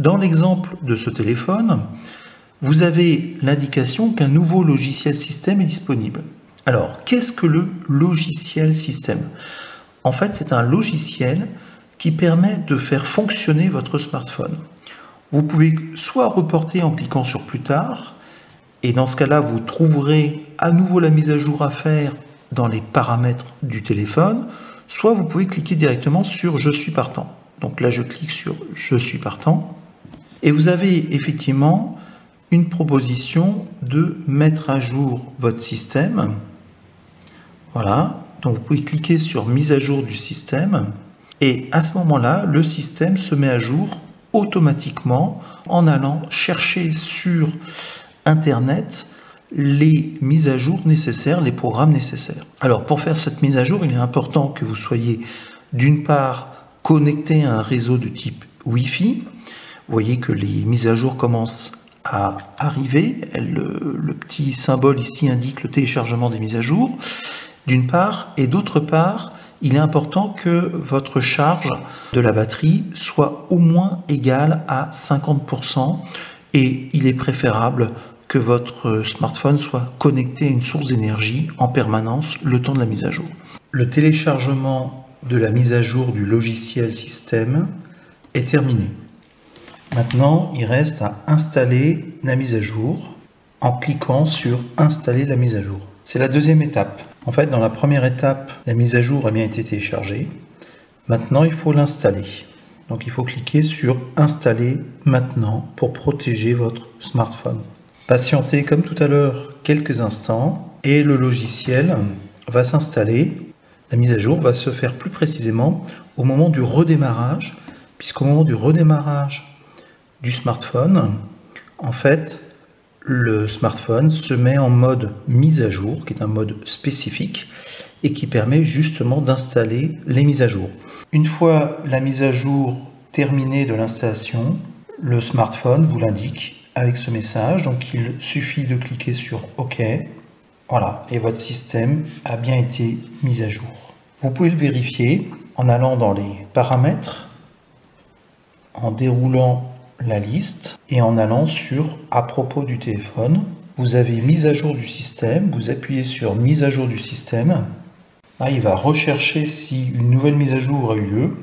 Dans l'exemple de ce téléphone, vous avez l'indication qu'un nouveau logiciel système est disponible. Alors, qu'est-ce que le logiciel système? En fait, c'est un logiciel qui permet de faire fonctionner votre smartphone. Vous pouvez soit reporter en cliquant sur plus tard, et dans ce cas-là, vous trouverez à nouveau la mise à jour à faire dans les paramètres du téléphone, soit vous pouvez cliquer directement sur je suis partant. Donc là, je clique sur je suis partant, et vous avez effectivement une proposition de mettre à jour votre système. Voilà, donc vous pouvez cliquer sur mise à jour du système, et à ce moment-là, le système se met à jour automatiquement en allant chercher sur Internet les mises à jour nécessaires, les programmes nécessaires. Alors pour faire cette mise à jour, il est important que vous soyez d'une part connecté à un réseau de type Wi-Fi. Vous voyez que les mises à jour commencent à arriver. Le petit symbole ici indique le téléchargement des mises à jour, d'une part, et d'autre part, il est important que votre charge de la batterie soit au moins égale à 50%, et il est préférable que votre smartphone soit connecté à une source d'énergie en permanence le temps de la mise à jour. Le téléchargement de la mise à jour du logiciel système est terminé. Maintenant, il reste à installer la mise à jour en cliquant sur installer la mise à jour. C'est la deuxième étape. En fait, dans la première étape, la mise à jour a bien été téléchargée. Maintenant, il faut l'installer. Donc, il faut cliquer sur installer maintenant pour protéger votre smartphone. Patientez comme tout à l'heure quelques instants et le logiciel va s'installer. La mise à jour va se faire plus précisément au moment du redémarrage, puisqu'au moment du redémarrage du smartphone, en fait, le smartphone se met en mode mise à jour, qui est un mode spécifique et qui permet justement d'installer les mises à jour. Une fois la mise à jour terminée de l'installation, le smartphone vous l'indique avec ce message, donc il suffit de cliquer sur OK, voilà, et votre système a bien été mis à jour. Vous pouvez le vérifier en allant dans les paramètres, en déroulant la liste et en allant sur à propos du téléphone. Vous avez mise à jour du système, vous appuyez sur mise à jour du système. Là, il va rechercher si une nouvelle mise à jour a eu lieu.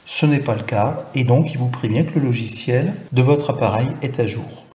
Ce n'est pas le cas et donc il vous prévient que le logiciel de votre appareil est à jour.